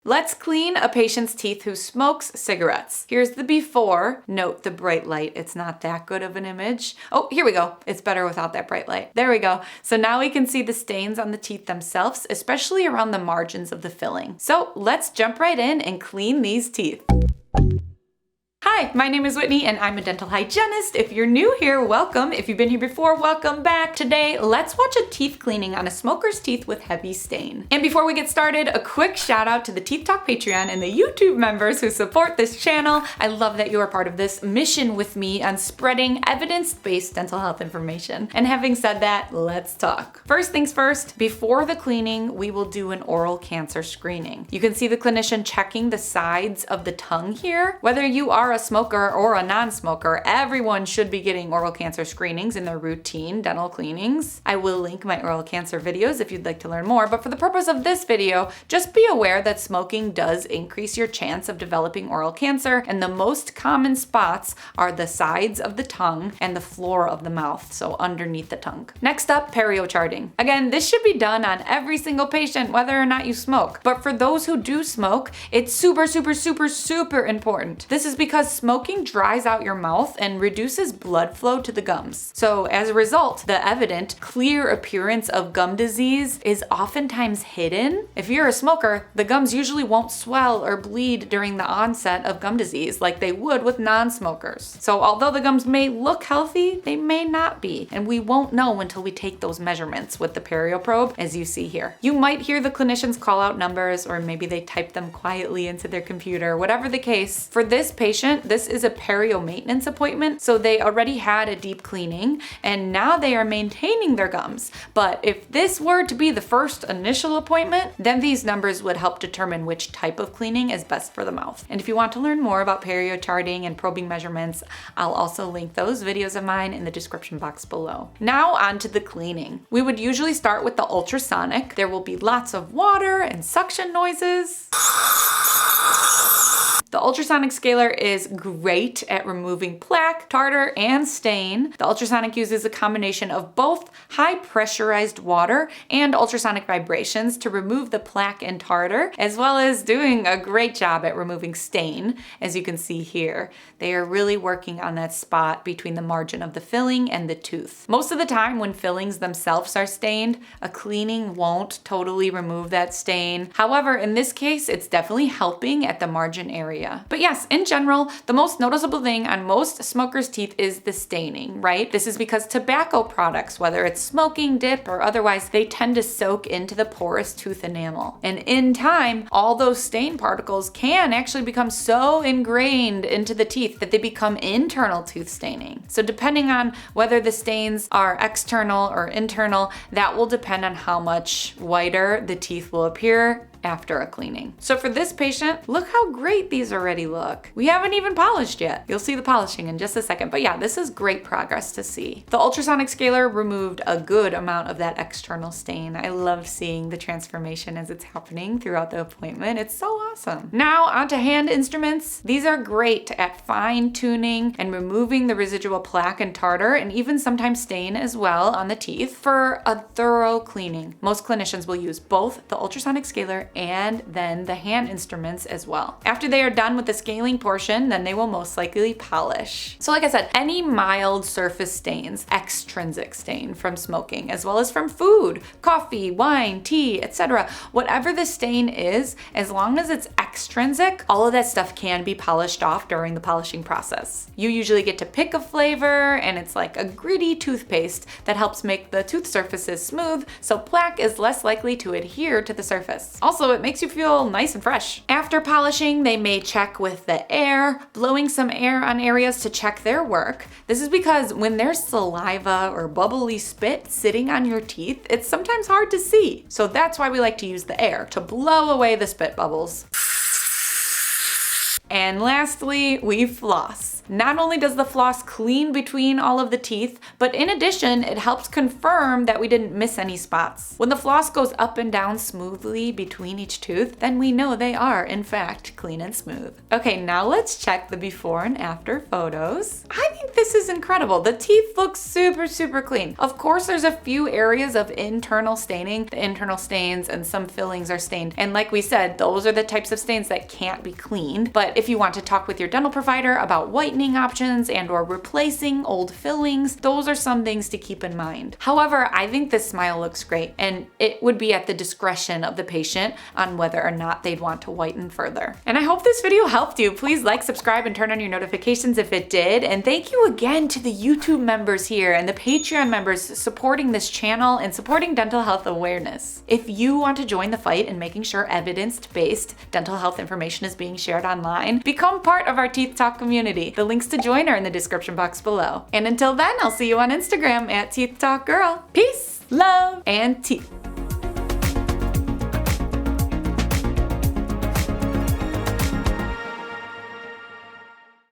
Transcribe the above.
Let's clean a patient's teeth who smokes cigarettes. Here's the before. Note the bright light. It's not that good of an image. Oh, here we go. It's better without that bright light. There we go. So now we can see the stains on the teeth themselves, especially around the margins of the filling. So let's jump right in and clean these teeth. Hi, my name is Whitney and I'm a dental hygienist. If you're new here, welcome. If you've been here before, welcome back. Today, let's watch a teeth cleaning on a smoker's teeth with heavy stain. And before we get started, a quick shout out to the Teeth Talk Patreon and the YouTube members who support this channel. I love that you are part of this mission with me on spreading evidence-based dental health information. And having said that, let's talk. First things first, before the cleaning, we will do an oral cancer screening. You can see the clinician checking the sides of the tongue here. Whether you are a smoker or a non-smoker, everyone should be getting oral cancer screenings in their routine dental cleanings. I will link my oral cancer videos if you'd like to learn more, but for the purpose of this video, just be aware that smoking does increase your chance of developing oral cancer, and the most common spots are the sides of the tongue and the floor of the mouth, so underneath the tongue. Next up, perio charting. Again, this should be done on every single patient, whether or not you smoke, but for those who do smoke, it's super important. This is because smoking dries out your mouth and reduces blood flow to the gums. So as a result, the evident, clear appearance of gum disease is oftentimes hidden. If you're a smoker, the gums usually won't swell or bleed during the onset of gum disease like they would with non-smokers. So although the gums may look healthy, they may not be, and we won't know until we take those measurements with the Perial probe, as you see here. You might hear the clinicians call out numbers, or maybe they type them quietly into their computer. Whatever the case, for this patient, this is a perio maintenance appointment, so they already had a deep cleaning and now they are maintaining their gums. But if this were to be the first initial appointment, then these numbers would help determine which type of cleaning is best for the mouth. And if you want to learn more about perio charting and probing measurements, I'll also link those videos of mine in the description box below. Now on to the cleaning. We would usually start with the ultrasonic. There will be lots of water and suction noises. The ultrasonic scaler is great at removing plaque, tartar, and stain. The ultrasonic uses a combination of both high pressurized water and ultrasonic vibrations to remove the plaque and tartar, as well as doing a great job at removing stain, as you can see here. They are really working on that spot between the margin of the filling and the tooth. Most of the time when fillings themselves are stained, a cleaning won't totally remove that stain. However, in this case, it's definitely helping at the margin area. But yes, in general, the most noticeable thing on most smokers' teeth is the staining, right? This is because tobacco products, whether it's smoking, dip, or otherwise, they tend to soak into the porous tooth enamel. And in time, all those stain particles can actually become so ingrained into the teeth that they become internal tooth staining. So depending on whether the stains are external or internal, that will depend on how much whiter the teeth will appear after a cleaning. So for this patient, look how great these already look. We haven't even polished yet. You'll see the polishing in just a second, but yeah, this is great progress to see. The ultrasonic scaler removed a good amount of that external stain. I love seeing the transformation as it's happening throughout the appointment. It's so awesome. Now onto hand instruments. These are great at fine tuning and removing the residual plaque and tartar, and even sometimes stain as well on the teeth for a thorough cleaning. Most clinicians will use both the ultrasonic scaler and then the hand instruments as well. After they are done with the scaling portion, then they will most likely polish. So like I said, any mild surface stains, extrinsic stain from smoking, as well as from food, coffee, wine, tea, etc. Whatever the stain is, as long as it's extrinsic, all of that stuff can be polished off during the polishing process. You usually get to pick a flavor, and it's like a gritty toothpaste that helps make the tooth surfaces smooth, so plaque is less likely to adhere to the surface. Also, it makes you feel nice and fresh. After polishing, they may check with the air, blowing some air on areas to check their work. This is because when there's saliva or bubbly spit sitting on your teeth, it's sometimes hard to see. So that's why we like to use the air to blow away the spit bubbles. And lastly, we floss. Not only does the floss clean between all of the teeth, but in addition, it helps confirm that we didn't miss any spots. When the floss goes up and down smoothly between each tooth, then we know they are, in fact, clean and smooth. Okay, now let's check the before and after photos. I think this is incredible. The teeth look super, super clean. Of course, there's a few areas of internal staining. The internal stains and some fillings are stained. And like we said, those are the types of stains that can't be cleaned. But if you want to talk with your dental provider about whitening options and or replacing old fillings, those are some things to keep in mind. However, I think this smile looks great, and it would be at the discretion of the patient on whether or not they'd want to whiten further. And I hope this video helped you. Please like, subscribe, and turn on your notifications if it did. And thank you again to the YouTube members here and the Patreon members supporting this channel and supporting dental health awareness. If you want to join the fight in making sure evidence-based dental health information is being shared online, become part of our Teeth Talk community. The links to join are in the description box below. And until then, I'll see you on Instagram at Teeth Talk Girl. Peace, love, and teeth.